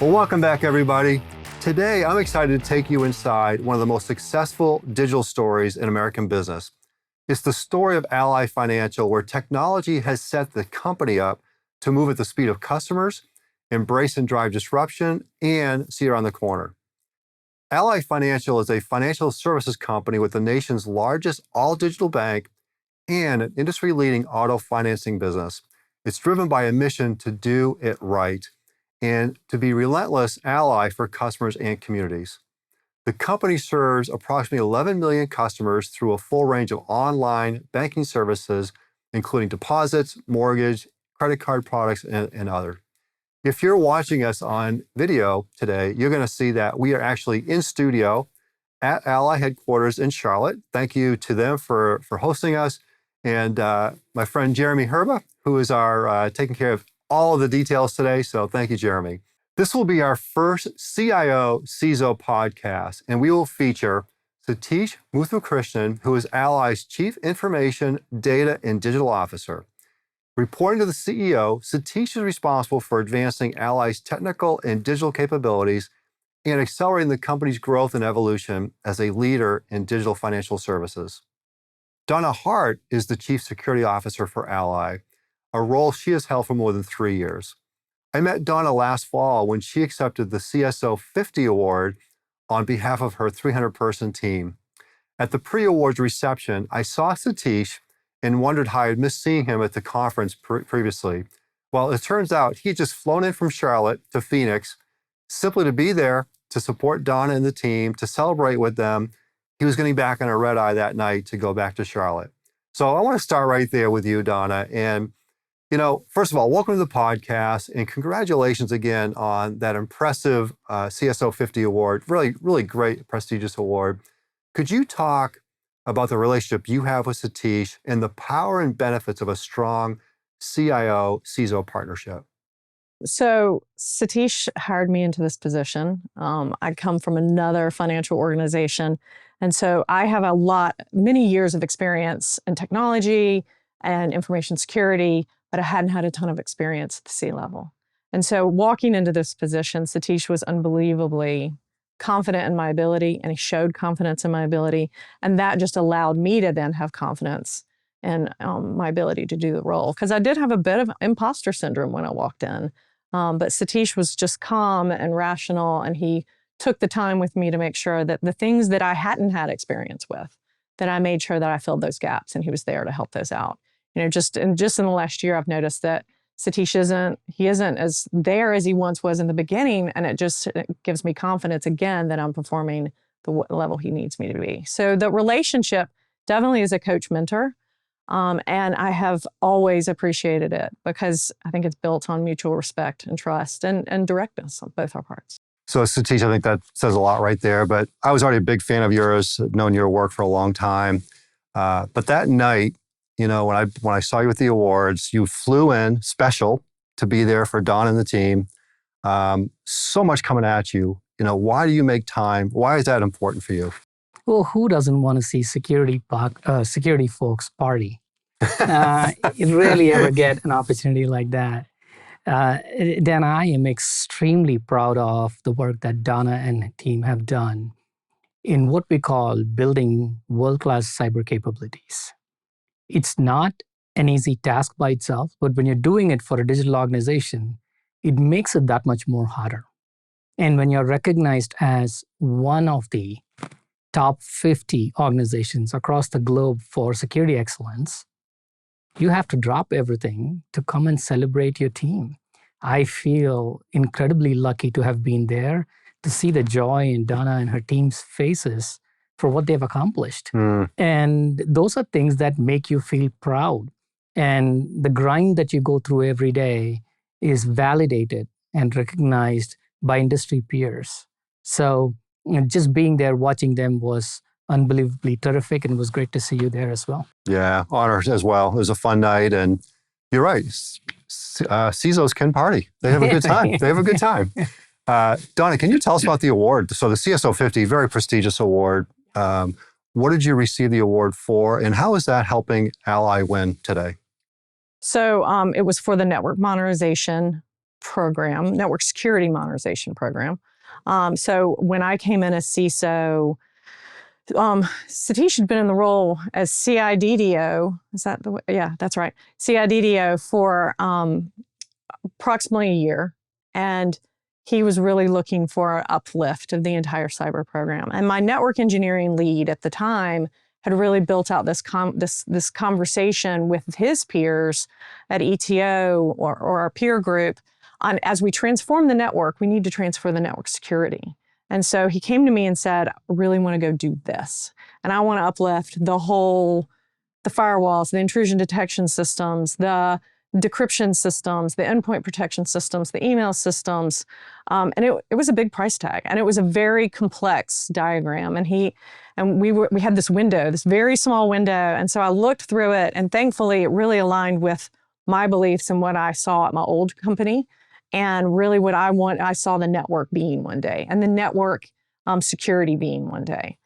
Well, welcome back, everybody. Today, I'm excited to take you inside one of the most successful digital stories in American business. It's the story of Ally Financial, where technology has set the company up to move at the speed of customers, embrace and drive disruption, and see around the corner. Ally Financial is a financial services company with the nation's largest all-digital bank and an industry-leading auto financing business. It's driven by a mission to do it right and to be relentless ally for customers and communities. The company serves approximately 11 million customers through a full range of online banking services, including deposits, mortgage, credit card products, and other. If you're watching us on video today, you're going to see that we are actually in studio at Ally headquarters in Charlotte. Thank you to them for hosting us. And my friend Jeremy Herba, who is our taking care of all of the details today. So thank you, Jeremy. This will be our first CIO CISO podcast, and we will feature Sathish Muthukrishnan, who is Ally's Chief Information, Data, and Digital Officer. Reporting to the CEO, Satish is responsible for advancing Ally's technical and digital capabilities and accelerating the company's growth and evolution as a leader in digital financial services. Donna Hart is the Chief Security Officer for Ally, a role she has held for more than 3 years. I met Donna last fall when she accepted the CISO 50 award on behalf of her 300-person team. At the pre-awards reception, I saw Satish and wondered how I had missed seeing him at the conference previously. Well, it turns out he had just flown in from Charlotte to Phoenix simply to be there to support Donna and the team, to celebrate with them. He was getting back on a red eye that night to go back to Charlotte. So I want to start right there with you, Donna. And, first of all, welcome to the podcast and congratulations again on that impressive CISO 50 award. Really, really great, prestigious award. Could you talk about the relationship you have with Satish and the power and benefits of a strong CIO-CISO partnership? So Satish hired me into this position. I come from another financial organization. And so I have many years of experience in technology and information security, but I hadn't had a ton of experience at the C-level. And so walking into this position, Satish was unbelievably confident in my ability, and he showed confidence in my ability. And that just allowed me to then have confidence in my ability to do the role. Because I did have a bit of imposter syndrome when I walked in. But Satish was just calm and rational, and he took the time with me to make sure that the things that I hadn't had experience with, that I made sure that I filled those gaps, and he was there to help those out. Just in the last year, I've noticed that Satish isn't as there as he once was in the beginning, and it gives me confidence again that I'm performing the level he needs me to be. So the relationship definitely is a coach-mentor, and I have always appreciated it because I think it's built on mutual respect and trust and directness on both our parts. So Satish, I think that says a lot right there, but I was already a big fan of yours, known your work for a long time. But that night, when I saw you at the awards, you flew in special to be there for Don and the team. So much coming at you. Why do you make time? Why is that important for you? Well, who doesn't want to see security folks party? You rarely ever get an opportunity like that. Dan, I am extremely proud of the work that Donna and team have done in what we call building world-class cyber capabilities. It's not an easy task by itself, but when you're doing it for a digital organization, it makes it that much more harder. And when you're recognized as one of the top 50 organizations across the globe for security excellence, you have to drop everything to come and celebrate your team. I feel incredibly lucky to have been there, to see the joy in Donna and her team's faces for what they've accomplished. And those are things that make you feel proud. And the grind that you go through every day is validated and recognized by industry peers. So just being there, watching them was unbelievably terrific, and it was great to see you there as well. Yeah, honor as well. It was a fun night, and you're right. CISOs can party. They have a good time. They have a good time. Donna, can you tell us about the award? So the CISO 50, very prestigious award. What did you receive the award for, and how is that helping Ally win today? So it was for the network modernization program, network security modernization program. So when I came in as CISO, Satish had been in the role as CIDDO. Is that the way? Yeah, that's right. CIDDO for approximately a year. And he was really looking for an uplift of the entire cyber program. And my network engineering lead at the time had really built out this conversation with his peers at ETO or our peer group on, as we transform the network, we need to transfer the network security. And so he came to me and said, I really want to go do this. And I want to uplift the firewalls, the intrusion detection systems, the decryption systems, the endpoint protection systems, the email systems. And it was a big price tag, and it was a very complex diagram. And we had this window, this very small window. And so I looked through it, and thankfully it really aligned with my beliefs and what I saw at my old company, and really what I saw the network being one day, and the network security being one day.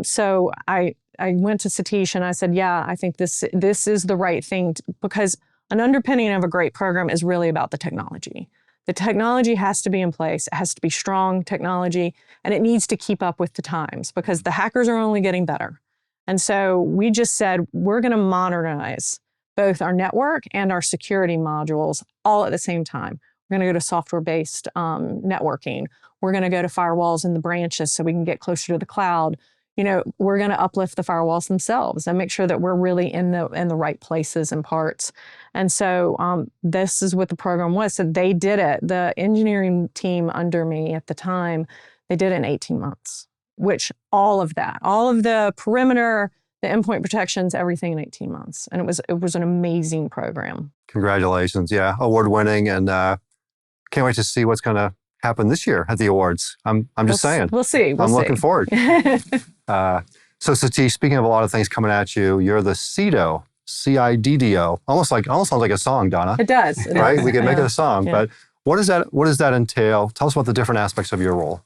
So I went to Satish and I said, yeah, I think this is the right thing, because an underpinning of a great program is really about the technology. The technology has to be in place. It has to be strong technology, and it needs to keep up with the times, because the hackers are only getting better. And so we just said, we're going to modernize both our network and our security modules all at the same time. We're going to go to software-based networking. We're going to go to firewalls in the branches so we can get closer to the cloud. We're going to uplift the firewalls themselves and make sure that we're really in the right places and parts. And so this is what the program was. So they did it. The engineering team under me at the time, they did it in 18 months, which all of the perimeter, the endpoint protections, everything in 18 months. And it was an amazing program. Congratulations. Yeah, award-winning, and can't wait to see what's going to happen this year at the awards. I'm just saying. We'll see. I'm looking forward. So Satish, speaking of a lot of things coming at you, you're the CIDDO, CIDDO. Almost sounds like a song, Donna. It does. Right? We can make it a song. Yeah. But what does that entail? Tell us about the different aspects of your role.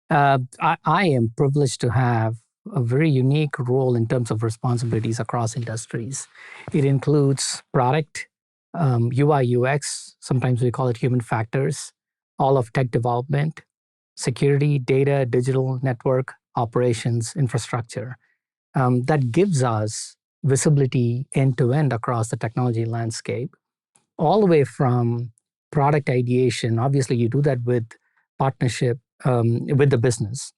I am privileged to have a very unique role in terms of responsibilities across industries. It includes product, UI, UX, sometimes we call it human factors, all of tech development, security, data, digital network, operations, infrastructure. That gives us visibility end-to-end across the technology landscape, all the way from product ideation. Obviously, you do that with partnership with the business,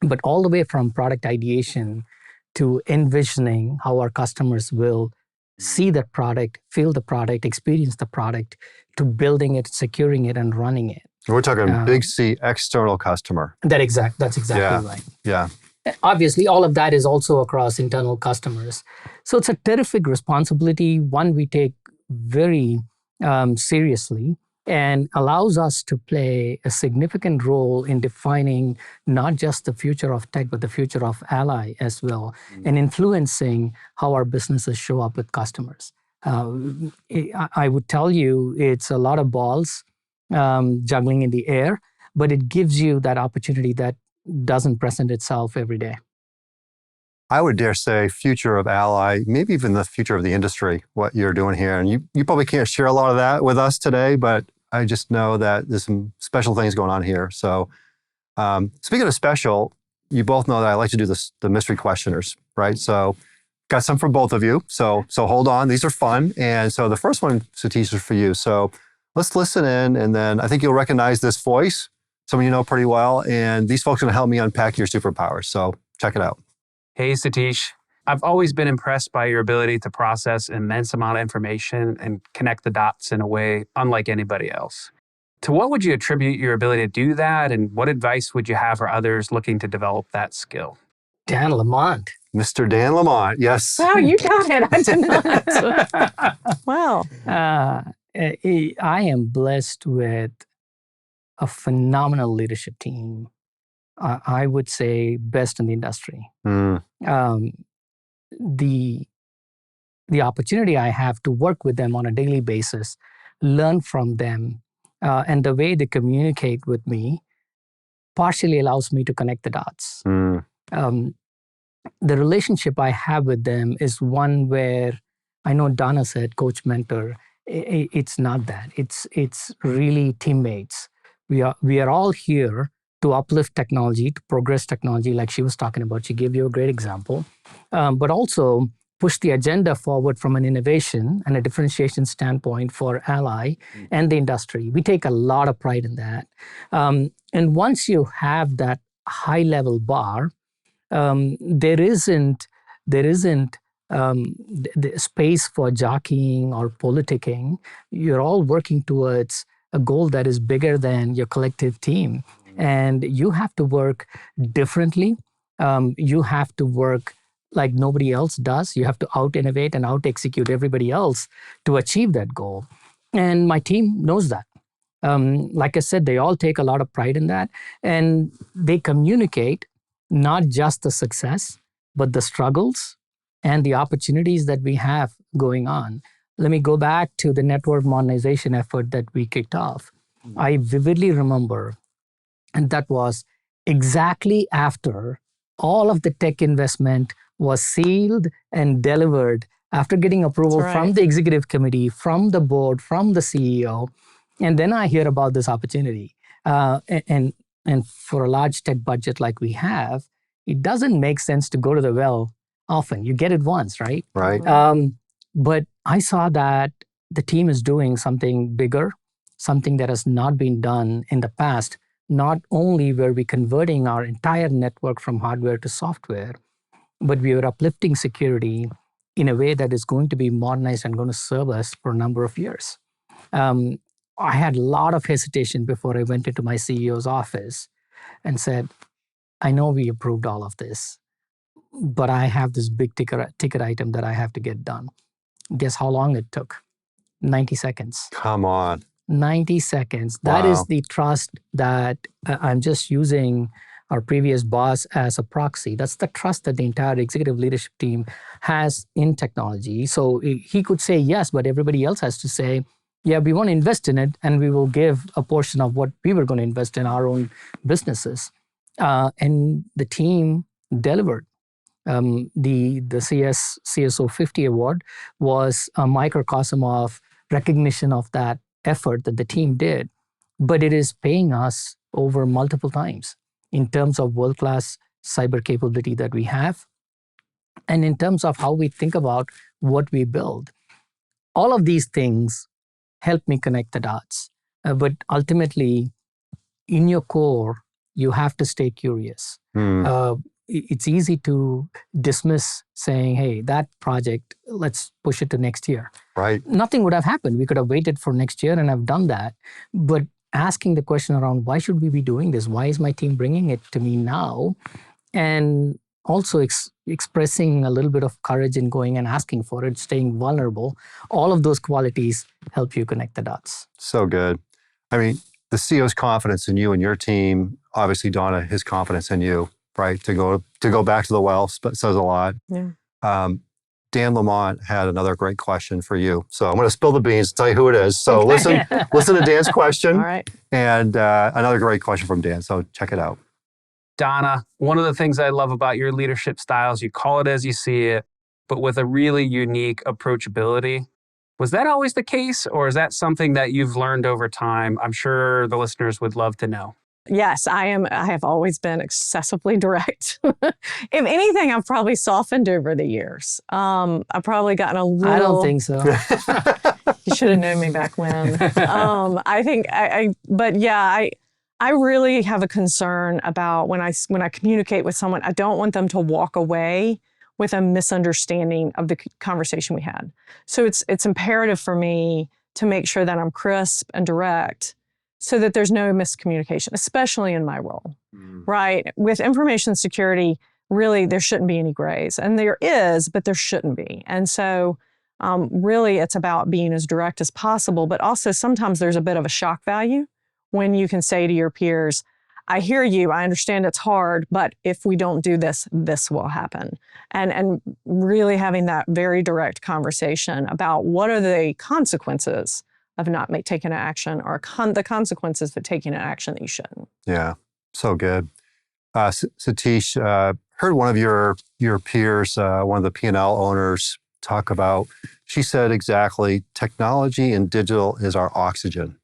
but all the way from product ideation to envisioning how our customers will see the product, feel the product, experience the product, to building it, securing it, and running it. We're talking big C, external customer. That's exactly right. Yeah. Obviously, all of that is also across internal customers. So it's a terrific responsibility, one we take very seriously, and allows us to play a significant role in defining not just the future of tech, but the future of Ally as well, and influencing how our businesses show up with customers. I would tell you it's a lot of balls juggling in the air, but it gives you that opportunity that doesn't present itself every day. I would dare say future of Ally, maybe even the future of the industry, what you're doing here. And you probably can't share a lot of that with us today, but I just know that there's some special things going on here. So speaking of special, you both know that I like to do the mystery questioners, right? So got some for both of you. So hold on, these are fun. And so the first one, Satish, is for you. So let's listen in, and then I think you'll recognize this voice, someone you know pretty well. And these folks are going to help me unpack your superpowers. So check it out. Hey, Satish. I've always been impressed by your ability to process an immense amount of information and connect the dots in a way unlike anybody else. To what would you attribute your ability to do that, and what advice would you have for others looking to develop that skill? Dan Lamont. Mr. Dan Lamont, yes. Wow, you got it. I did not. Wow. I am blessed with a phenomenal leadership team. I would say best in the industry. The opportunity I have to work with them on a daily basis, learn from them, and the way they communicate with me partially allows me to connect the dots. The relationship I have with them is one where I know Donna said coach mentor. It's not that. It's really teammates. We are all here to uplift technology, to progress technology, like she was talking about. She gave you a great example, but also push the agenda forward from an innovation and a differentiation standpoint for Ally and the industry. We take a lot of pride in that. And once you have that high level bar, there isn't the space for jockeying or politicking. You're all working towards a goal that is bigger than your collective team. And you have to work differently. You have to work like nobody else does. You have to out-innovate and out-execute everybody else to achieve that goal. And my team knows that. Like I said, they all take a lot of pride in that. And they communicate not just the success, but the struggles and the opportunities that we have going on. Let me go back to the network modernization effort that we kicked off. I vividly remember, and that was exactly after all of the tech investment was sealed and delivered, after getting approval from the executive committee, from the board, from the CEO. And then I hear about this opportunity. And for a large tech budget like we have, it doesn't make sense to go to the well often. You get it once, right? Right. But I saw that the team is doing something bigger, something that has not been done in the past. Not only were we converting our entire network from hardware to software, but we were uplifting security in a way that is going to be modernized and going to serve us for a number of years. I had a lot of hesitation before I went into my CEO's office and said, I know we approved all of this, but I have this big ticket item that I have to get done. Guess how long it took? 90 seconds. Come on. 90 seconds. Wow. That is the trust that I'm just using our previous boss as a proxy. That's the trust that the entire executive leadership team has in technology. So he could say yes, but everybody else has to say, yeah, we want to invest in it, and we will give a portion of what we were going to invest in our own businesses. And the team delivered. The CISO 50 award was a microcosm of recognition of that effort that the team did, but it is paying us over multiple times in terms of world-class cyber capability that we have, and in terms of how we think about what we build. All of these things help me connect the dots. But ultimately, in your core, you have to stay curious. It's easy to dismiss saying, hey, that project, let's push it to next year. Right. Nothing would have happened. We could have waited for next year, and I've done that. But asking the question around, why should we be doing this? Why is my team bringing it to me now? And also expressing a little bit of courage in going and asking for it, staying vulnerable. All of those qualities help you connect the dots. So good. I mean, the CEO's confidence in you and your team, obviously, Donna, his confidence in you, right? To go back to the well says a lot. Yeah. Dan Lamont had another great question for you. So I'm going to spill the beans, tell you who it is. So listen to Dan's question. All right. And another great question from Dan. So check it out. Donna, one of the things I love about your leadership styles, you call it as you see it, but with a really unique approachability. Was that always the case, or is that something that you've learned over time? I'm sure the listeners would love to know. Yes, I have always been excessively direct. If anything, I've probably softened over the years. I've probably gotten a little... I don't think so. You should have known me back when. I think but yeah, I really have a concern about when I communicate with someone, I don't want them to walk away with a misunderstanding of the conversation we had. So it's imperative for me to make sure that I'm crisp and direct so that there's no miscommunication, especially in my role, right? With information security, really, there shouldn't be any grays. And there is, but there shouldn't be. And so really, it's about being as direct as possible, but also sometimes there's a bit of a shock value when you can say to your peers, I hear you, I understand it's hard, but if we don't do this, this will happen. And really having that very direct conversation about what are the consequences of not taking an action, or the consequences of taking an action that you shouldn't. Yeah, so good. Satish, heard one of your peers, one of the P&L owners, talk about, she said exactly, technology and digital is our oxygen.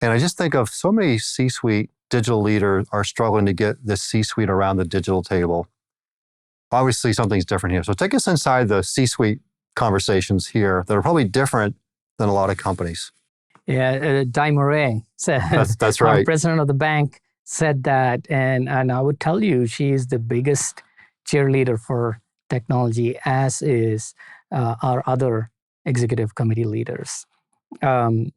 And I just think of so many C-suite digital leaders are struggling to get the C-suite around the digital table. Obviously, something's different here. So take us inside the C-suite conversations here that are probably different than a lot of companies. Yeah, Di Moret said, that's our right. president of the bank said that, and I would tell you, she is the biggest cheerleader for technology, as is our other executive committee leaders. And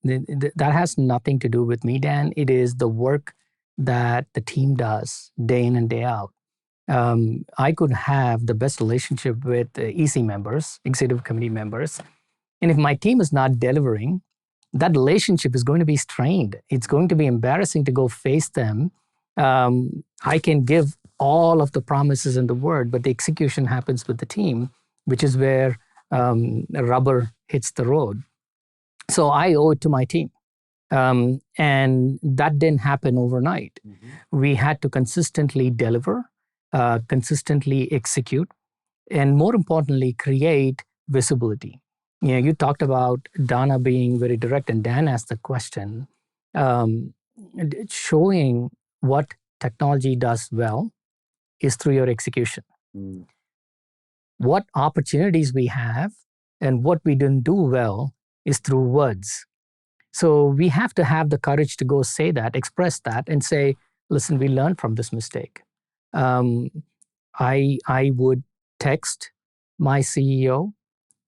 that has nothing to do with me, Dan. It is the work that the team does day in and day out. I could have the best relationship with EC members, executive committee members, and if my team is not delivering, that relationship is going to be strained. It's going to be embarrassing to go face them. I can give all of the promises in the word, but the execution happens with the team, which is where rubber hits the road. So I owe it to my team. And that didn't happen overnight. Mm-hmm. We had to consistently deliver, consistently execute, and more importantly, create visibility. You talked about Donna being very direct, and Dan asked the question, showing what technology does well is through your execution. Mm. What opportunities we have and what we didn't do well is through words. So we have to have the courage to go say that, express that, and say, listen, we learned from this mistake. I would text my CEO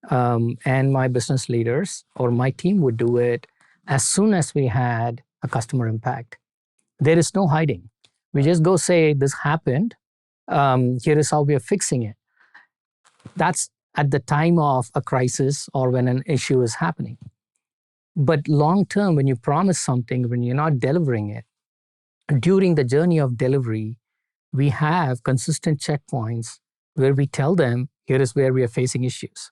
and my business leaders, or my team would do it as soon as we had a customer impact. There is no hiding. We just go say, this happened. Here is how we are fixing it. That's at the time of a crisis or when an issue is happening. But long term, when you promise something, when you're not delivering it, during the journey of delivery, we have consistent checkpoints where we tell them, here is where we are facing issues.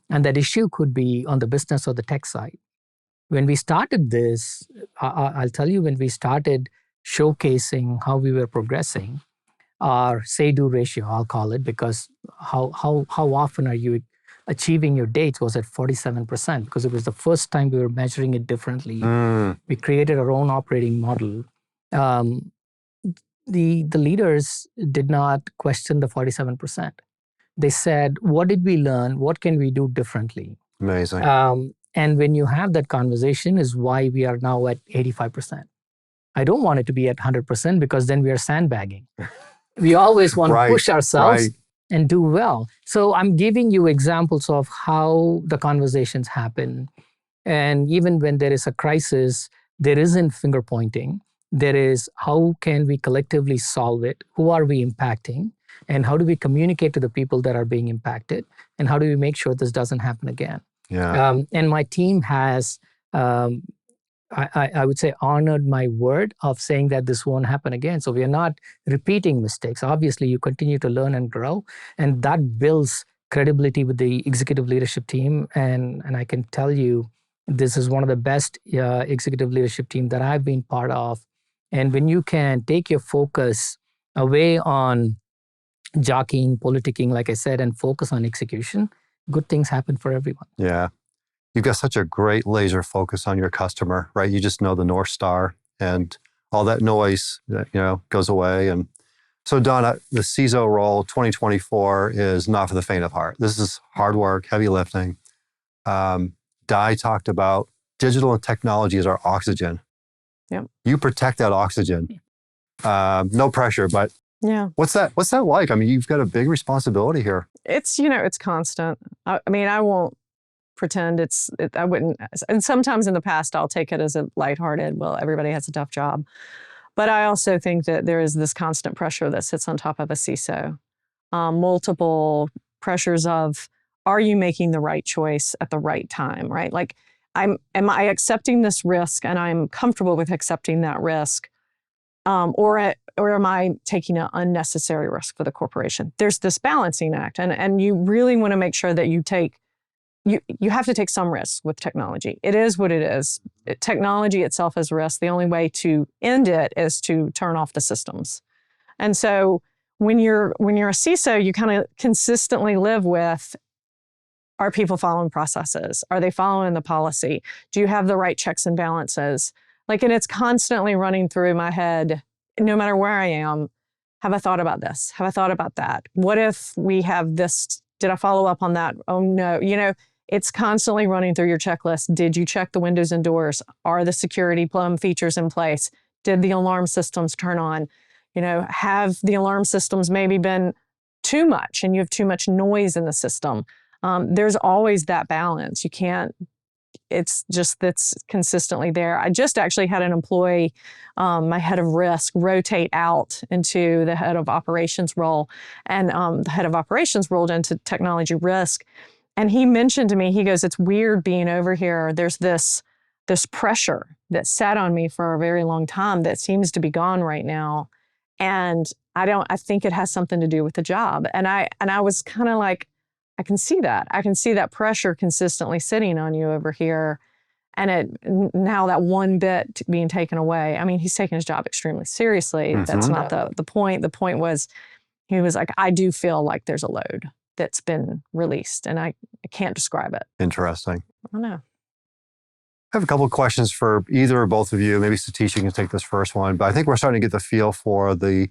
And that issue could be on the business or the tech side. When we started this, I'll tell you, when we started showcasing how we were progressing, our say-do ratio, I'll call it, because how often are you achieving your dates was at 47%, because it was the first time we were measuring it differently. We created our own operating model. The leaders did not question the 47%. They said, what did we learn? What can we do differently? Amazing. And when you have that conversation is why we are now at 85%. I don't want it to be at 100% because then we are sandbagging. We always want to push ourselves and do well. So I'm giving you examples of how the conversations happen. And even when there is a crisis, there isn't finger pointing. There is how can we collectively solve it? Who are we impacting? And how do we communicate to the people that are being impacted? And how do we make sure this doesn't happen again? Yeah. And my team has, I would say, honored my word of saying that this won't happen again. So we are not repeating mistakes. Obviously, you continue to learn and grow. And that builds credibility with the executive leadership team. And I can tell you, this is one of the best executive leadership team that I've been part of. And when you can take your focus away on jockeying, politicking, like I said, and focus on execution, good things happen for everyone. Yeah. You've got such a great laser focus on your customer, right? You just know the North Star and all that noise, goes away. And so Donna, the CISO role 2024 is not for the faint of heart. This is hard work, heavy lifting. Di talked about digital and technology as our oxygen. Yep. You protect that oxygen. No pressure, but yeah. What's that like? I mean, you've got a big responsibility here. It's, it's constant. I mean, I won't pretend I wouldn't. And sometimes in the past, I'll take it as a lighthearted, well, everybody has a tough job. But I also think that there is this constant pressure that sits on top of a CISO. Multiple pressures of, are you making the right choice at the right time, right? Like, am I accepting this risk and I'm comfortable with accepting that risk? Or am I taking an unnecessary risk for the corporation? There's this balancing act, and you really want to make sure that you have to take some risks with technology. It is what it is. Technology itself is a risk. The only way to end it is to turn off the systems. And so when you're a CISO, you kind of consistently live with, are people following processes? Are they following the policy? Do you have the right checks and balances? Like, and it's constantly running through my head, no matter where I am. Have I thought about this? Have I thought about that? What if we have this? Did I follow up on that? Oh no, it's constantly running through your checklist. Did you check the windows and doors? Are the security plum features in place? Did the alarm systems turn on? Have the alarm systems maybe been too much and you have too much noise in the system? There's always that balance. You can't, it's just that's consistently there. I just actually had an employee, my head of risk, rotate out into the head of operations role, and the head of operations rolled into technology risk. And he mentioned to me, he goes, it's weird being over here. There's this pressure that sat on me for a very long time that seems to be gone right now. And I think it has something to do with the job. And I was kind of like, I can see that. I can see that pressure consistently sitting on you over here. And now that one bit being taken away. I mean, he's taking his job extremely seriously. Mm-hmm. That's not the point. The point was, he was like, I do feel like there's a load that's been released, and I can't describe it. Interesting. I don't know. I have a couple of questions for either or both of you. Maybe Satish, you can take this first one, but I think we're starting to get the feel for the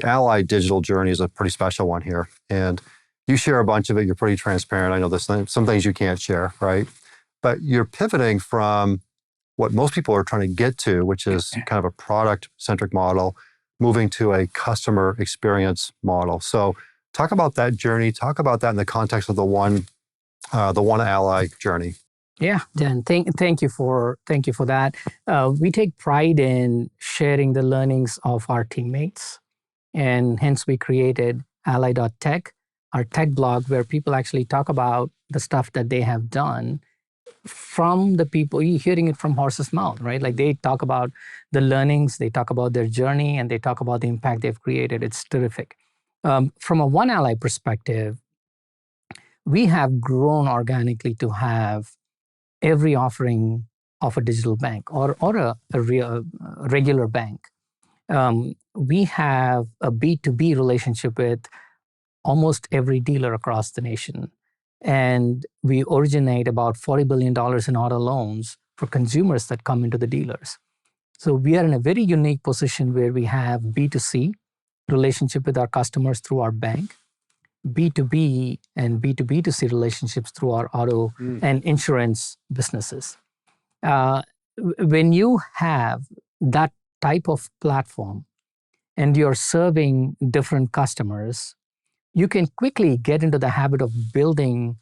Ally digital journey is a pretty special one here. And you share a bunch of it. You're pretty transparent. I know there's some things you can't share, right? But you're pivoting from what most people are trying to get to, which is kind of a product-centric model, moving to a customer experience model. So talk about that journey. Talk about that in the context of the one Ally journey. Yeah, Dan, thank you for that. We take pride in sharing the learnings of our teammates, and hence we created Ally.tech, our tech blog, where people actually talk about the stuff that they have done from the people. You're hearing it from horse's mouth, right? Like, they talk about the learnings, they talk about their journey, and they talk about the impact they've created. It's terrific. From a One Ally perspective, we have grown organically to have every offering of a digital bank or a regular bank. We have a B2B relationship with almost every dealer across the nation. And we originate about $40 billion in auto loans for consumers that come into the dealers. So we are in a very unique position where we have B2C relationship with our customers through our bank, B2B and B2B2C relationships through our auto and insurance businesses. When you have that type of platform and you're serving different customers, you can quickly get into the habit of building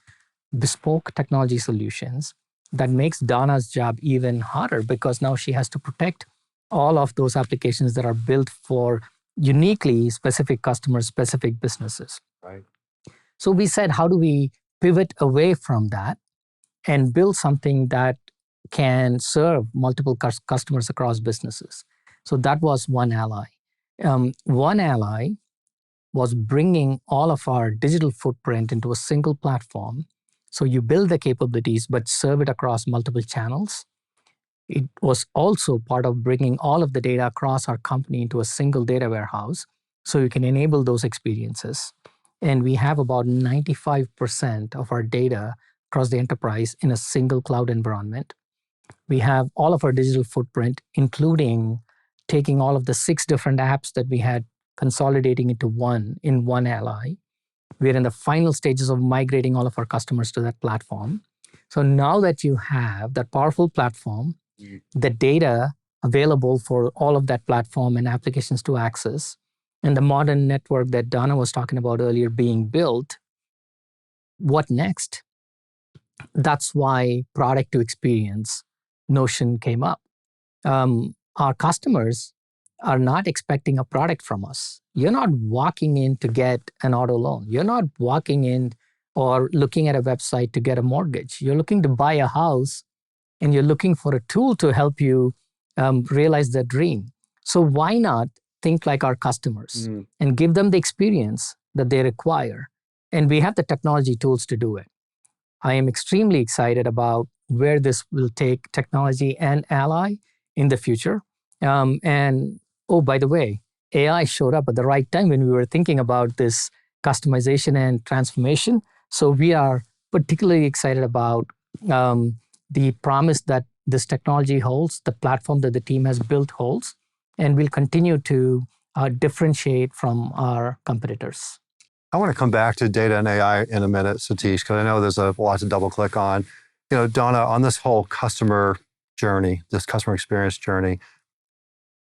bespoke technology solutions that makes Donna's job even harder, because now she has to protect all of those applications that are built for uniquely specific customers, specific businesses. Right. So we said, how do we pivot away from that and build something that can serve multiple customers across businesses? So that was One Ally. One Ally was bringing all of our digital footprint into a single platform. So you build the capabilities, but serve it across multiple channels. It was also part of bringing all of the data across our company into a single data warehouse, so you can enable those experiences. And we have about 95% of our data across the enterprise in a single cloud environment. We have all of our digital footprint, including taking all of the 6 different apps that we had, consolidating into one in One Ally. We're in the final stages of migrating all of our customers to that platform. So now that you have that powerful platform, the data available for all of that platform and applications to access, and the modern network that Donna was talking about earlier being built, what next? That's why product to experience notion came up. Our customers are not expecting a product from us. You're not walking in to get an auto loan. You're not walking in or looking at a website to get a mortgage. You're looking to buy a house, and you're looking for a tool to help you realize that dream. So why not think like our customers and give them the experience that they require? And we have the technology tools to do it. I am extremely excited about where this will take technology and Ally in the future. And oh, by the way, AI showed up at the right time when we were thinking about this customization and transformation. So we are particularly excited about the promise that this technology holds, the platform that the team has built holds, and we'll continue to differentiate from our competitors. I want to come back to data and AI in a minute, Satish, because I know there's a lot to double click on. Donna, on this whole customer journey, this customer experience journey,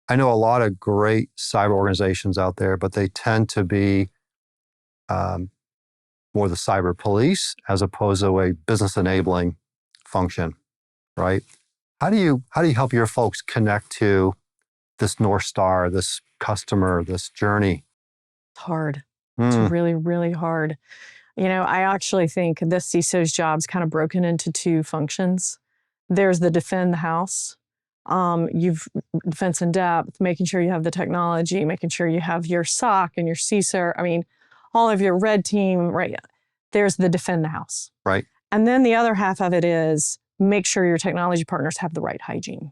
I know a lot of great cyber organizations out there, but they tend to be more the cyber police as opposed to a business enabling function, right? How do you help your folks connect to this North Star, this customer, this journey? It's hard. It's really, really hard. I actually think this CISO's job is kind of broken into two functions. There's the defend the house. You've defense in depth, making sure you have the technology, making sure you have your SOC and your CISO. I mean, all of your red team, right? There's the defend the house. Right. And then the other half of it is make sure your technology partners have the right hygiene.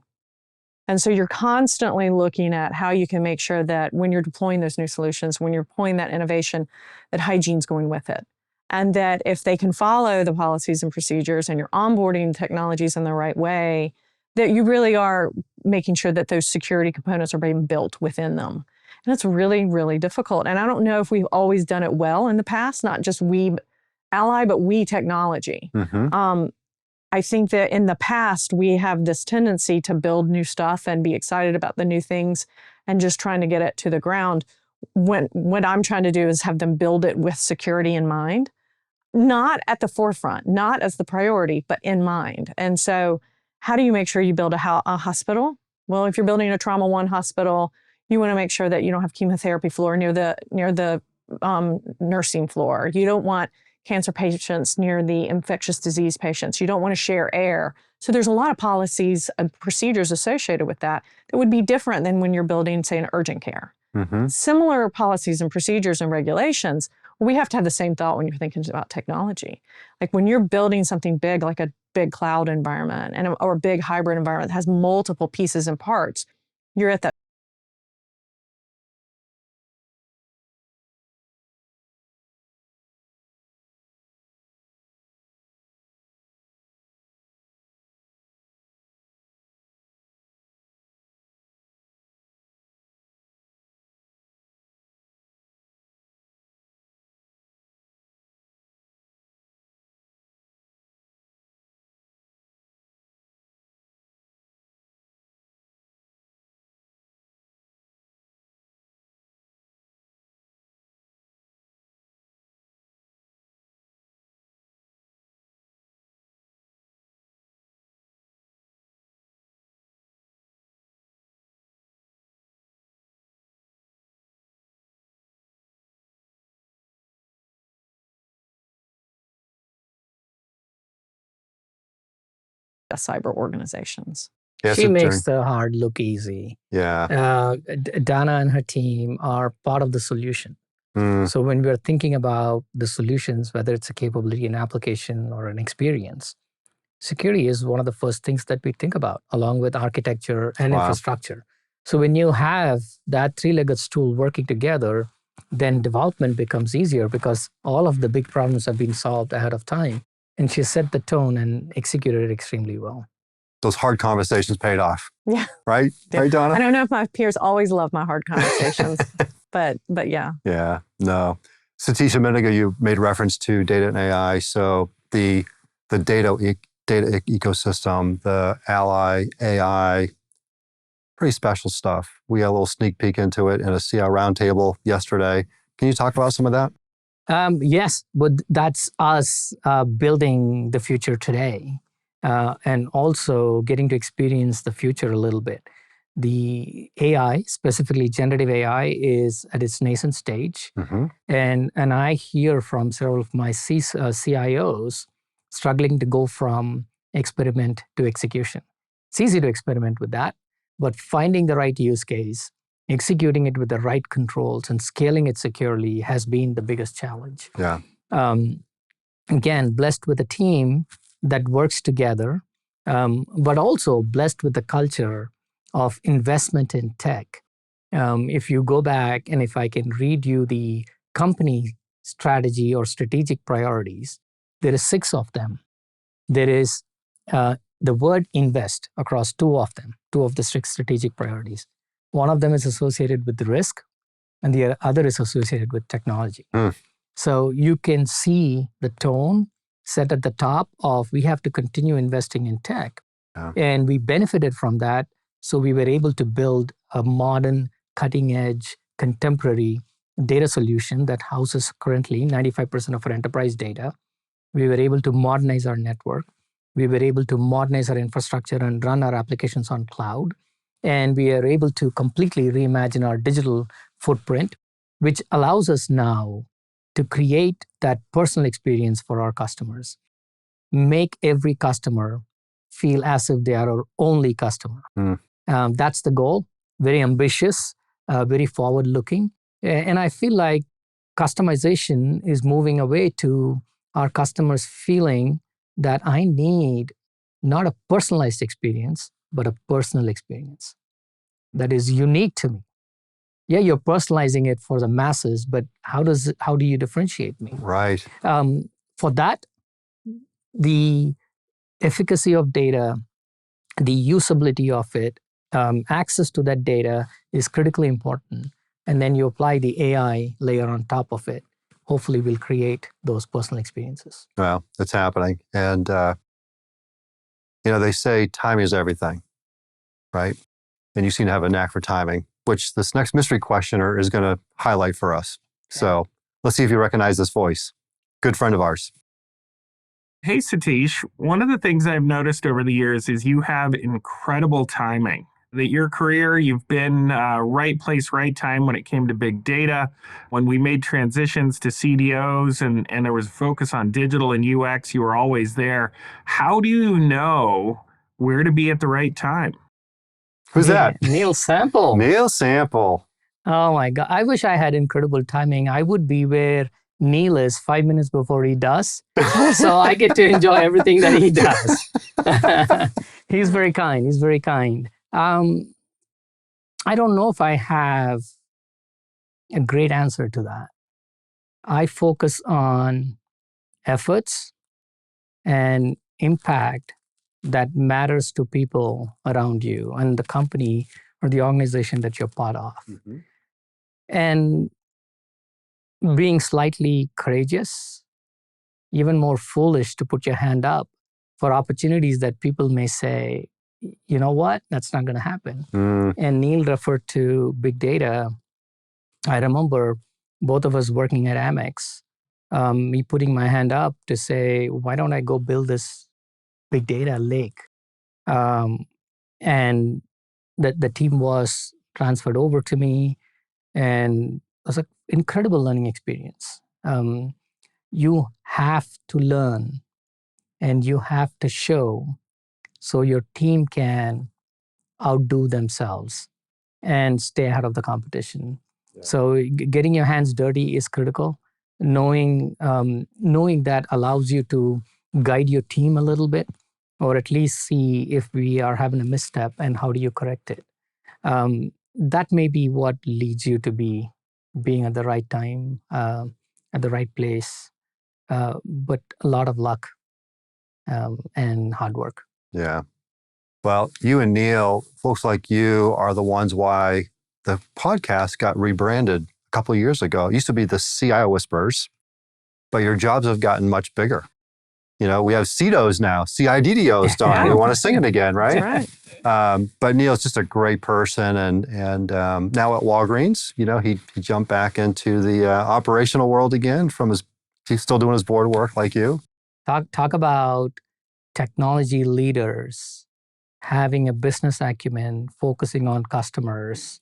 And so you're constantly looking at how you can make sure that when you're deploying those new solutions, when you're deploying that innovation, that hygiene's going with it. And that if they can follow the policies and procedures and you're onboarding technologies in the right way, that you really are making sure that those security components are being built within them. And it's really, really difficult. And I don't know if we've always done it well in the past, not just we Ally, but we technology. I think that in the past, we have this tendency to build new stuff and be excited about the new things and just trying to get it to the ground. When what I'm trying to do is have them build it with security in mind, not at the forefront, not as the priority, but in mind. And so how do you make sure you build a hospital? Well, if you're building a trauma one hospital, you want to make sure that you don't have chemotherapy floor near the nursing floor. You don't want cancer patients near the infectious disease patients. You don't want to share air. So there's a lot of policies and procedures associated with that that would be different than when you're building, say, an urgent care. Similar policies and procedures and regulations, we have to have the same thought when you're thinking about technology. Like when you're building something big, like a big cloud environment or a big hybrid environment that has multiple pieces and parts, you're at that cyber organizations. Yes, She makes the hard look easy. Yeah. Donna and her team are part of the solution. So when we're thinking about the solutions, whether it's a capability, an application, or an experience, security is one of the first things that we think about, along with architecture and infrastructure. So when you have that three-legged stool working together, then development becomes easier because all of the big problems have been solved ahead of time. And she set the tone and executed it extremely well. Those hard conversations paid off. Yeah. Right? Yeah. Right, Donna? I don't know if my peers always love my hard conversations, but yeah. Yeah, no. Satish, a minute ago, you made reference to data and AI. So the data ecosystem, the Ally AI, pretty special stuff. We got a little sneak peek into it in a CI roundtable yesterday. Can you talk about some of that? Yes, but that's us building the future today and also getting to experience the future a little bit. The AI, specifically generative AI, is at its nascent stage. And I hear from several of my CIOs struggling to go from experiment to execution. It's easy to experiment with that, but finding the right use case, executing it with the right controls and scaling it securely has been the biggest challenge. Yeah. Again, blessed with a team that works together, but also blessed with the culture of investment in tech If you go back and if I can read you the company strategy or strategic priorities, there are 6 of them. There is the word invest across 2 of them, 2 of the 6 strategic priorities. One of them is associated with the risk, and the other is associated with technology. So you can see the tone set at the top of we have to continue investing in tech. And we benefited from that. So we were able to build a modern, cutting edge, contemporary data solution that houses currently 95% of our enterprise data. We were able to modernize our network. We were able to modernize our infrastructure and run our applications on cloud. And we are able to completely reimagine our digital footprint, which allows us now to create that personal experience for our customers. Make every customer feel as if they are our only customer. That's the goal. Very ambitious, very forward-looking. And I feel like customization is moving away to our customers feeling that I need not a personalized experience, but a personal experience that is unique to me. Yeah, you're personalizing it for the masses, but how do you differentiate me? Right. For that, the efficacy of data, the usability of it, access to that data is critically important. And then you apply the AI layer on top of it. Hopefully, we'll create those personal experiences. Well, it's happening. And, they say timing is everything, right? And you seem to have a knack for timing, which this next mystery questioner is going to highlight for us. So let's see if you recognize this voice. Good friend of ours. Hey, Satish. One of the things I've noticed over the years is you have incredible timing. That your career, you've been right place, right time when it came to big data. When we made transitions to CDOs and there was focus on digital and UX, you were always there. How do you know where to be at the right time? Who's that? Neil Sample. Neil Sample. Oh my God. I wish I had incredible timing. I would be where Neil is 5 minutes before he does. So I get to enjoy everything that he does. He's very kind. He's very kind. I don't know if I have a great answer to that. I focus on efforts and impact that matters to people around you and the company or the organization that you're part of. And being slightly courageous, even more foolish to put your hand up for opportunities that people may say, you know what, that's not going to happen. And Neil referred to big data. I remember both of us working at Amex, me putting my hand up to say, why don't I go build this big data lake? And the team was transferred over to me, and it was an incredible learning experience. You have to learn and you have to show so your team can outdo themselves and stay ahead of the competition. So getting your hands dirty is critical. Knowing that allows you to guide your team a little bit, or at least see if we are having a misstep and how do you correct it. That may be what leads you to being at the right time, at the right place, but a lot of luck and hard work. Yeah. Well, you and Neil, folks like you are the ones why the podcast got rebranded a couple of years ago. It used to be the CIO Whispers, but your jobs have gotten much bigger. We have CIDDOs now, CIDDOs, Donna. We want to sing it again, right? That's right. But Neil's just a great person. And now at Walgreens, he jumped back into the operational world again he's still doing his board work like you. Talk about technology leaders having a business acumen, focusing on customers,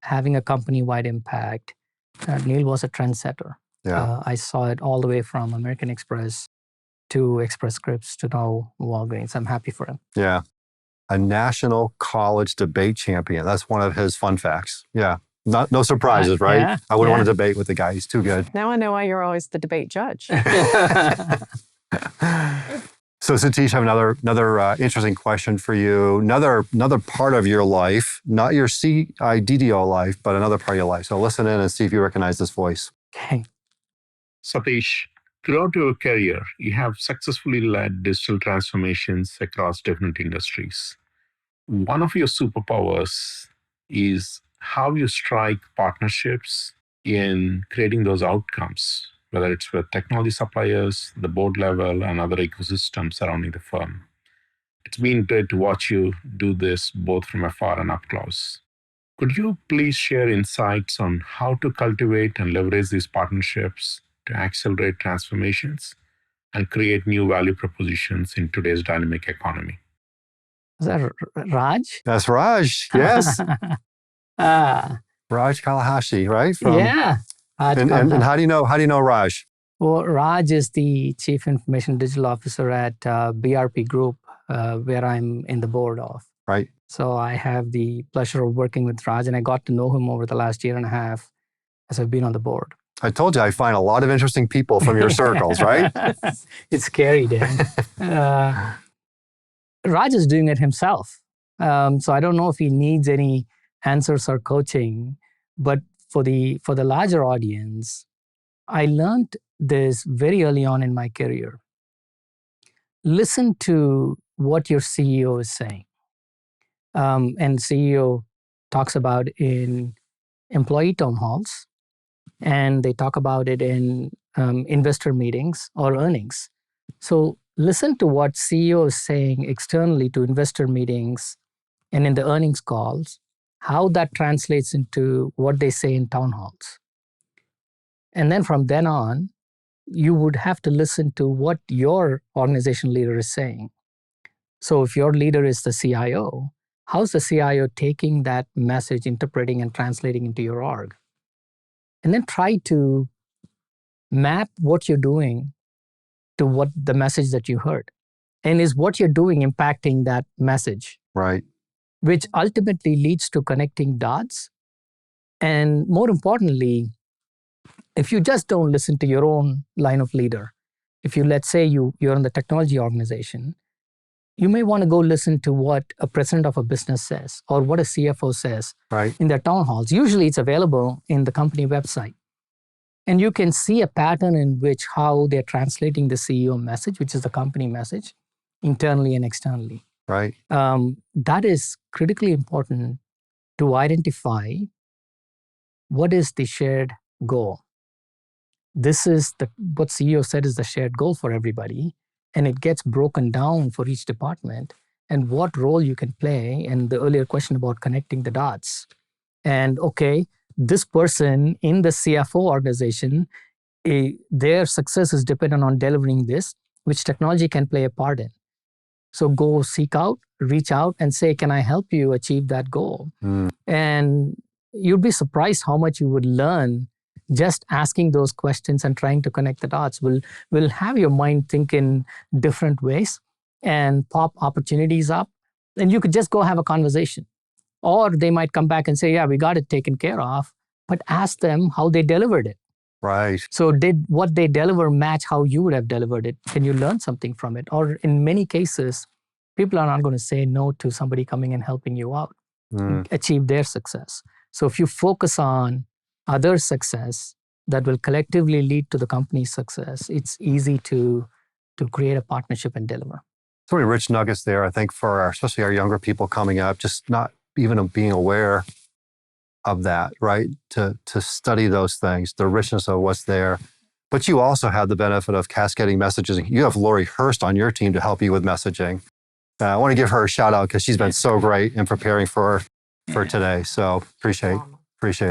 having a company-wide impact. Neil was a trendsetter. I saw it all the way from American Express to Express Scripts to now Walgreens. I'm happy for him. Yeah. A national college debate champion. That's one of his fun facts. Yeah. No surprises, right? Yeah, I wouldn't want to debate with the guy. He's too good. Now I know why you're always the debate judge. So Satish, I have another interesting question for you. Another part of your life, not your CIDDO life, but another part of your life. So listen in and see if you recognize this voice. Okay. Satish, throughout your career, you have successfully led digital transformations across different industries. One of your superpowers is how you strike partnerships in creating those outcomes, whether it's with technology suppliers, the board level, and other ecosystems surrounding the firm. It's been great to watch you do this both from afar and up close. Could you please share insights on how to cultivate and leverage these partnerships to accelerate transformations and create new value propositions in today's dynamic economy? Is that Raj? That's Raj. Yes. Ah, Raj Kalahashi, right? yeah. Raj And Kalla. how do you know Raj? Well, Raj is the Chief Information Digital Officer at BRP Group, where I'm in the board of. Right. So I have the pleasure of working with Raj, and I got to know him over the last year and a half as I've been on the board. I told you I find a lot of interesting people from your circles, right? It's scary, Dan. Raj is doing it himself. So I don't know if he needs any answers or coaching, but for the larger audience, I learned this very early on in my career. Listen to what your CEO is saying. And CEO talks about in employee town halls, and they talk about it in investor meetings or earnings. So listen to what CEO is saying externally to investor meetings and in the earnings calls, how that translates into what they say in town halls. And then from then on, you would have to listen to what your organization leader is saying. So if your leader is the CIO, how's the CIO taking that message, interpreting and translating into your org? And then try to map what you're doing to what the message that you heard. And is what you're doing impacting that message? Right. Which ultimately leads to connecting dots. And more importantly, if you just don't listen to your own line of leader, if you, let's say you're in the technology organization, you may want to go listen to what a president of a business says or what a CFO says in their town halls. Usually it's available in the company website. And you can see a pattern in which how they're translating the CEO message, which is the company message, internally and externally. Right. That is critically important to identify what is the shared goal. This is what CEO said is the shared goal for everybody, and it gets broken down for each department and what role you can play. And the earlier question about connecting the dots. And okay, this person in the CFO organization, their success is dependent on delivering this, which technology can play a part in. So go seek out, reach out and say, can I help you achieve that goal? And you'd be surprised how much you would learn just asking those questions and trying to connect the dots. Will have your mind think in different ways and pop opportunities up. And you could just go have a conversation. Or they might come back and say, yeah, we got it taken care of, but ask them how they delivered it. Right. So did what they deliver match how you would have delivered it? Can you learn something from it? Or in many cases, people are not going to say no to somebody coming and helping you out, achieve their success. So if you focus on other success that will collectively lead to the company's success, it's easy to create a partnership and deliver. So many rich nuggets there, I think, for especially our younger people coming up, just not even being aware of that, right? To study those things, the richness of what's there. But you also have the benefit of cascading messages. You have Lori Hurst on your team to help you with messaging. I want to give her a shout out because she's been so great in preparing for today. So appreciate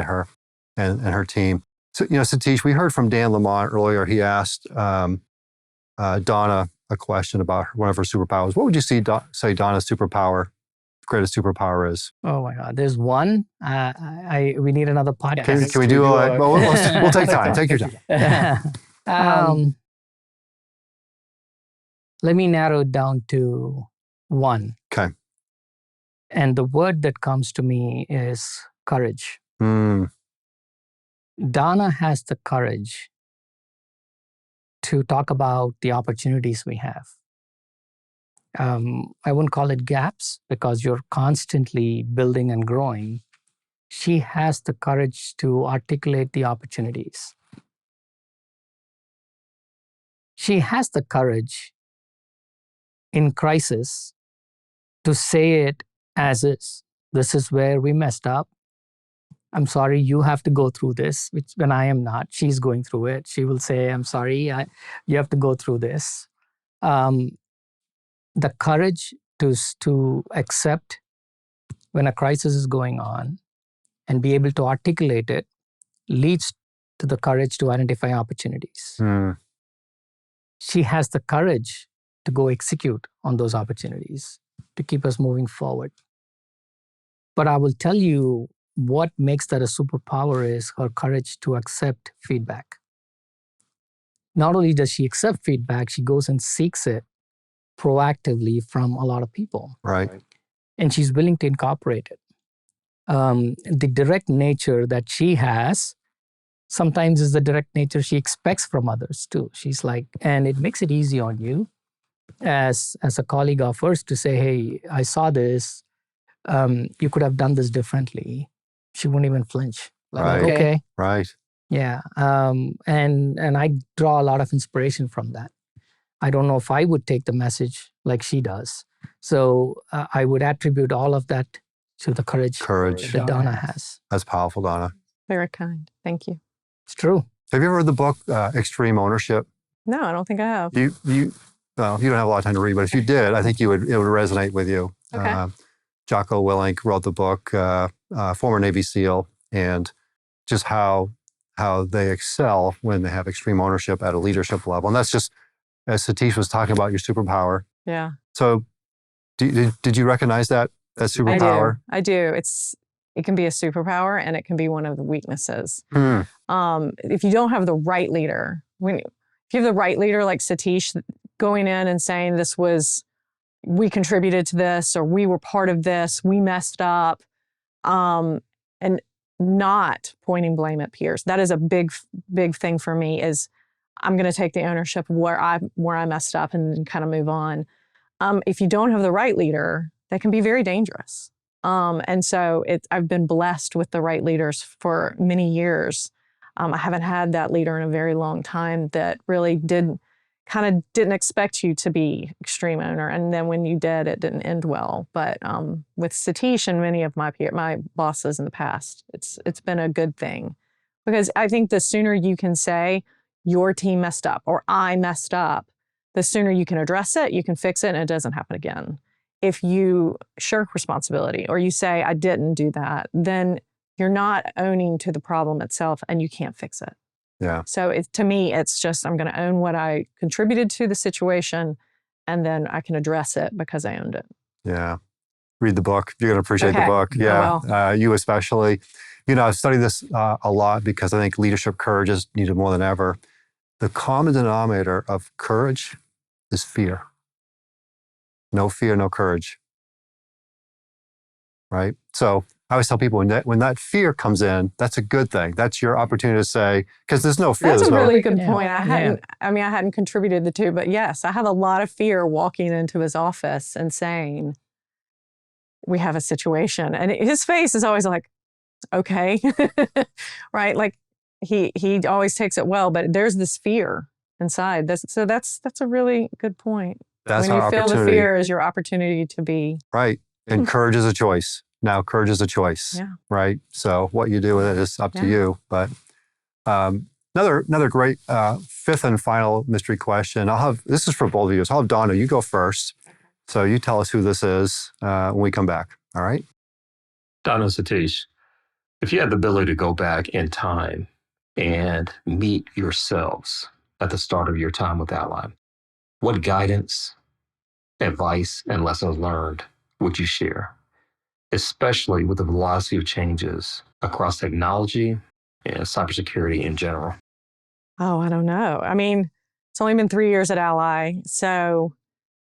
her and her team. So, Satish, we heard from Dan Lamont earlier. He asked Donna a question about one of her superpowers. What would you say Donna's greatest superpower is? Oh my God, there's one. We need another podcast. Can we do we'll take time. Take your time. Let me narrow it down to one. Okay. And the word that comes to me is courage. Donna has the courage to talk about the opportunities we have. I wouldn't call it gaps because you're constantly building and growing. She has the courage to articulate the opportunities. She has the courage in crisis to say it as is. This is where we messed up. I'm sorry, you have to go through this, which when I am not, she's going through it. She will say, I'm sorry, you have to go through this. The courage to accept when a crisis is going on and be able to articulate it leads to the courage to identify opportunities. She has the courage to go execute on those opportunities to keep us moving forward. But I will tell you what makes that a superpower is her courage to accept feedback. Not only does she accept feedback, she goes and seeks it proactively from a lot of people. Right. And she's willing to incorporate it. The direct nature that she has sometimes is the direct nature she expects from others too. She's like, and it makes it easy on you as a colleague of hers to say, hey, I saw this. You could have done this differently. She won't even flinch. Like, Right. okay. Right. Yeah. And I draw a lot of inspiration from that. I don't know if I would take the message like she does. So I would attribute all of that to the courage that Donna has. That's powerful, Donna. Very kind. Thank you. It's true. Have you ever read the book Extreme Ownership? No, I don't think I have. You don't have a lot of time to read, but if you did, I think it would resonate with you. Okay. Jocko Willink wrote the book, former Navy SEAL, and just how they excel when they have extreme ownership at a leadership level. And that's just, as Satish was talking about, your superpower. Yeah. So did you recognize that superpower? I do. It can be a superpower and it can be one of the weaknesses. If you don't have the right leader, if you have the right leader like Satish going in and saying we contributed to this, or we were part of this, we messed up, and not pointing blame at peers. That is a big thing for me. Is I'm going to take the ownership of where I messed up and kind of move on. If you don't have the right leader, that can be very dangerous. And so I've been blessed with the right leaders for many years. I haven't had that leader in a very long time that really didn't expect you to be extreme owner. And then when you did, it didn't end well. But with Satish and many of my bosses in the past, it's been a good thing. Because I think the sooner you can say, your team messed up or I messed up, the sooner you can address it, you can fix it, and it doesn't happen again. If you shirk responsibility or you say, I didn't do that, then you're not owning to the problem itself and you can't fix it. Yeah. So to me, it's just, I'm going to own what I contributed to the situation, and then I can address it because I owned it. Yeah. Read the book. You're going to appreciate the Okay. book. Yeah. I will. You especially. I've studied this a lot because I think leadership courage is needed more than ever. The common denominator of courage is fear. No fear, no courage. Right? So I always tell people when that fear comes in, that's a good thing. That's your opportunity to say, because there's no fear. That's a really good Yeah. point. I hadn't contributed the two, but yes, I have a lot of fear walking into his office and saying, we have a situation. And his face is always like, okay, right? Like he always takes it well, but there's this fear inside. That's a really good point. That's when our you feel opportunity. the fear is your opportunity to be. Right. And courage is a choice. Now, courage is a choice. Yeah. Right. So what you do with it is up to you. But another great fifth and final mystery question. This is for both of you. So I'll have Donna, you go first. So you tell us who this is when we come back. All right. Donna, Satish, if you had the ability to go back in time and meet yourselves at the start of your time with Ally, what guidance, advice, and lessons learned would you share, especially with the velocity of changes across technology and cybersecurity in general? Oh, I don't know. I mean, it's only been 3 years at Ally. So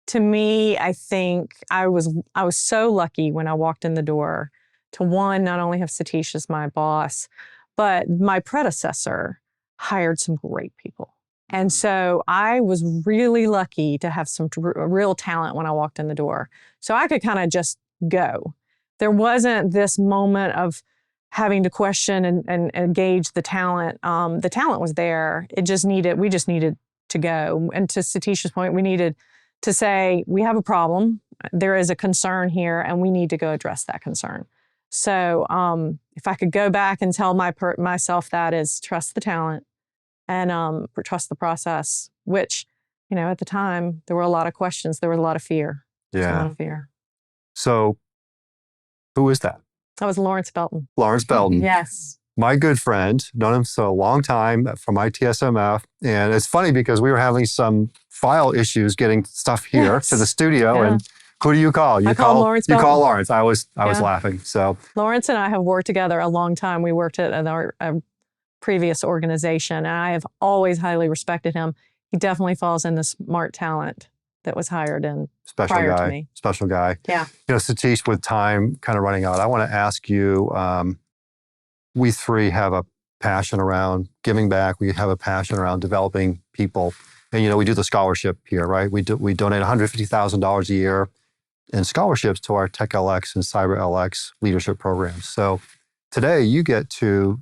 to me, I think I was so lucky when I walked in the door to, one, not only have Satish as my boss, but my predecessor hired some great people. And so I was really lucky to have some real talent when I walked in the door. So I could kind of just go. There wasn't this moment of having to question and engage the talent. The talent was there. We just needed to go. And to Satish's point, we needed to say, we have a problem. There is a concern here, and we need to go address that concern. So if I could go back and tell myself that is trust the talent and trust the process, which, at the time, there were a lot of questions. There was a lot of fear. Yeah. A lot of fear. So who is that? That was Lawrence Belton. Lawrence Belton. Yes. My good friend, known him for a long time from ITSMF. And it's funny because we were having some file issues getting stuff here to the studio. Yeah. And who do you call? I call Lawrence You Belton. call Lawrence. I was laughing. So Lawrence and I have worked together a long time. We worked at a previous organization, and I have always highly respected him. He definitely falls in the smart talent that was hired in prior to me. Special guy. Yeah. Satish, with time kind of running out, I want to ask you, we three have a passion around giving back. We have a passion around developing people. And, we do the scholarship here, right? We donate $150,000 a year in scholarships to our Tech LX and Cyber LX leadership programs. So today you get to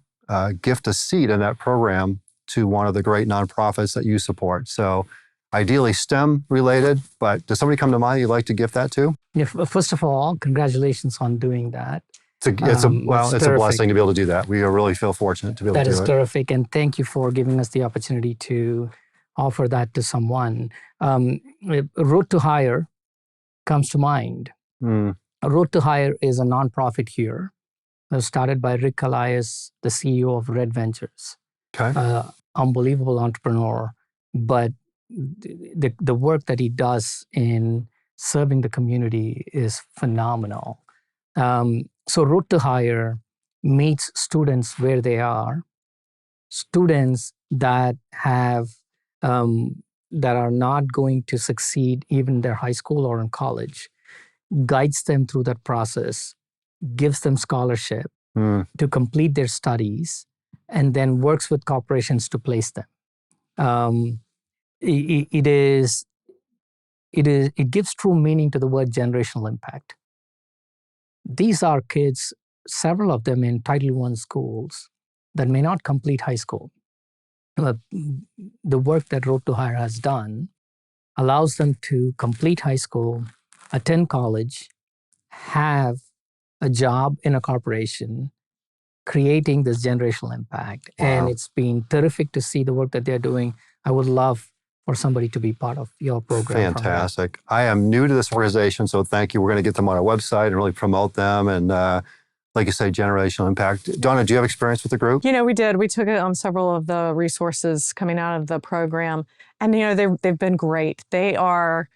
gift a seat in that program to one of the great nonprofits that you support. So ideally STEM related, but does somebody come to mind you'd like to gift that to? Yeah, first of all, congratulations on doing that. It's a blessing to be able to do that. We really feel fortunate to be able to do it. That is terrific. And thank you for giving us the opportunity to offer that to someone. Road to Hire comes to mind. Road to Hire is a nonprofit here. It was started by Rick Elias, the CEO of Red Ventures. Okay. Unbelievable entrepreneur. But the work that he does in serving the community is phenomenal. So Road to Hire meets students where they are, students that have that are not going to succeed even in their high school or in college, guides them through that process, gives them scholarship to complete their studies, and then works with corporations to place them. It gives true meaning to the word generational impact. These are kids, several of them in Title I schools, that may not complete high school. The work that Road to Hire has done allows them to complete high school, attend college, have a job in a corporation, creating this generational impact. Wow. And it's been terrific to see the work that they're doing. I would love for somebody to be part of your program. Fantastic. I am new to this organization, so thank you. We're going to get them on our website and really promote them. And like you say, generational impact. Donna, do you have experience with the group? We did. We took several of the resources coming out of the program, and they've been great. They are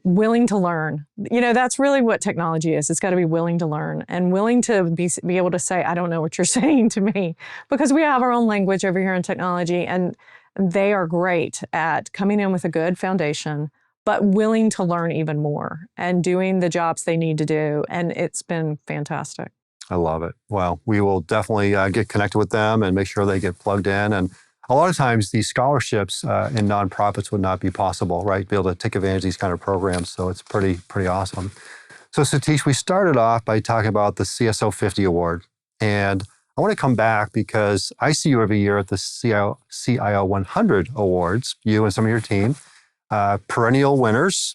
willing to learn. That's really what technology is. It's got to be willing to learn and willing to be able to say, I don't know what you're saying to me, because we have our own language over here in technology, and they are great at coming in with a good foundation, but willing to learn even more and doing the jobs they need to do. And it's been fantastic. I love it. Well, we will definitely get connected with them and make sure they get plugged in. And a lot of times these scholarships in nonprofits would not be possible, right? Be able to take advantage of these kind of programs. So it's pretty awesome. So Satish, we started off by talking about the CSO 50 award. And I want to come back because I see you every year at the CIO 100 awards, you and some of your team, perennial winners,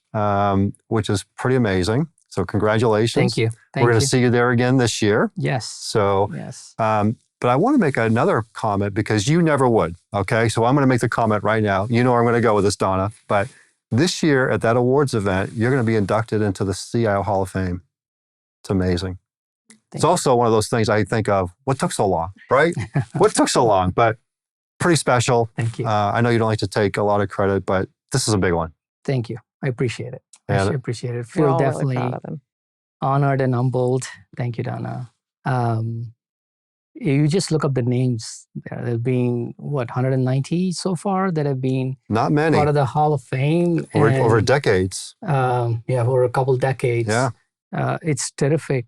which is pretty amazing. So congratulations. Thank you. We're going to see you there again this year. Yes. So, yes. But I want to make another comment because you never would. Okay. So I'm going to make the comment right now. You know where I'm going to go with this, Donna. But this year at that awards event, you're going to be inducted into the CIO Hall of Fame. It's amazing. It's also one of those things I think of, what took so long, right? What took so long? But pretty special. Thank you. I know you don't like to take a lot of credit, but this is a big one. Thank you. I appreciate it. And I appreciate it. We're Feel all definitely really proud of them. Honored and humbled. Thank you, Donna. You just look up the names. There have been, 190 so far that have been not many part of the Hall of Fame. Over decades. Over a couple decades. Yeah. It's terrific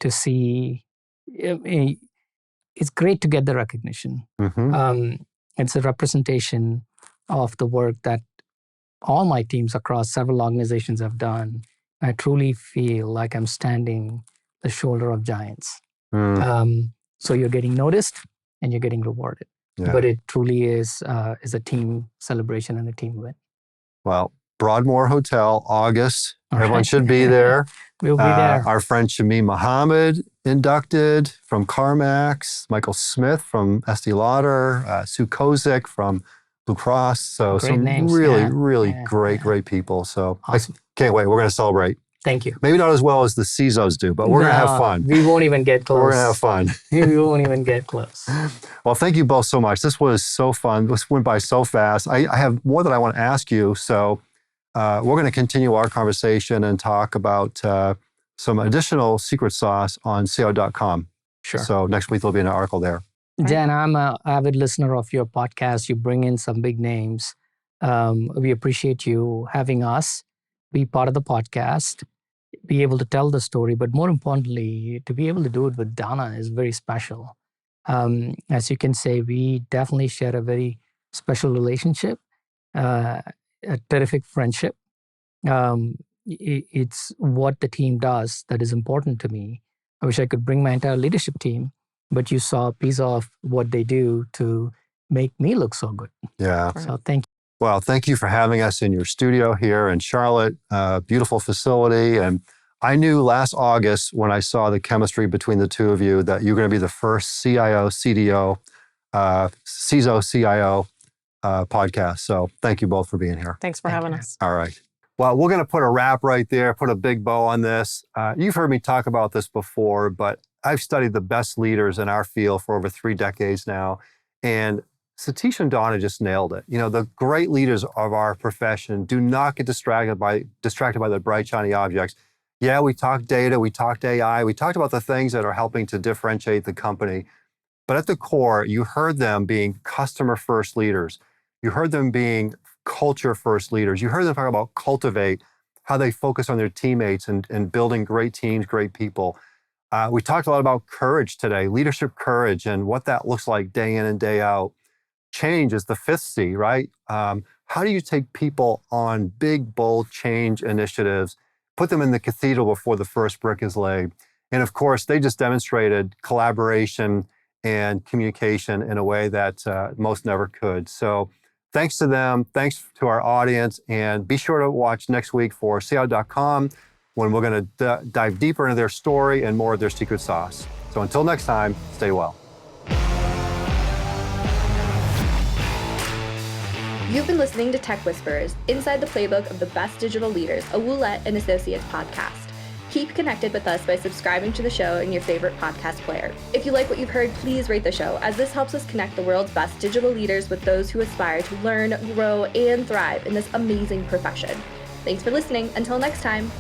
to see. It's great to get the recognition. Mm-hmm. It's a representation of the work that all my teams across several organizations have done. I truly feel like I'm standing the shoulder of giants. So you're getting noticed and you're getting rewarded. Yeah. But it truly is a team celebration and a team win. Well, Broadmoor Hotel, August. All Everyone right. should be there. We'll be there. Our friend Shamim Mohammed inducted from CarMax, Michael Smith from Estee Lauder, Sue Kozik from Blue Cross. So Great some names. really, Yeah. really Yeah. great people. So Awesome. I can't wait. We're going to celebrate. Thank you. Maybe not as well as the CISOs do, but we're going to have fun. We won't even get close. We're going to have fun. We won't even get close. Well, thank you both so much. This was so fun. This went by so fast. I have more that I want to ask you. So we're going to continue our conversation and talk about some additional secret sauce on CIDDO.com. Sure. So next week there'll be an article there. Jen, I'm an avid listener of your podcast. You bring in some big names. We appreciate you having us be part of the podcast, be able to tell the story, but more importantly, to be able to do it with Donna is very special. As you can say, we definitely share a very special relationship, a terrific friendship. It's what the team does that is important to me. I wish I could bring my entire leadership team, but you saw a piece of what they do to make me look so good. Yeah. So thank you. Well, thank you for having us in your studio here in Charlotte. Beautiful facility. And I knew last August when I saw the chemistry between the two of you that you're going to be the first CIO, CDO, CISO, CIO podcast. So thank you both for being here. Thanks for having us. All right. Well, we're going to put a wrap right there, put a big bow on this. You've heard me talk about this before, but I've studied the best leaders in our field for over 3 decades now. And Satish and Donna just nailed it. You know, the great leaders of our profession do not get distracted by the bright, shiny objects. Yeah, we talked data, we talked AI, we talked about the things that are helping to differentiate the company. But at the core, you heard them being customer-first leaders. You heard them being culture-first leaders. You heard them talk about cultivate, how they focus on their teammates and building great teams, great people. We talked a lot about courage today, leadership courage, and what that looks like day in and day out. Change is the 5th C, right? How do you take people on big, bold change initiatives, put them in the cathedral before the first brick is laid? And of course, they just demonstrated collaboration and communication in a way that most never could. So thanks to them, thanks to our audience, and be sure to watch next week for CIDDO.com when we're going to dive deeper into their story and more of their secret sauce. So until next time, stay well. You've been listening to Tech Whisperers, inside the playbook of the best digital leaders, a Woolette and Associates podcast. Keep connected with us by subscribing to the show in your favorite podcast player. If you like what you've heard, please rate the show, as this helps us connect the world's best digital leaders with those who aspire to learn, grow, and thrive in this amazing profession. Thanks for listening. Until next time.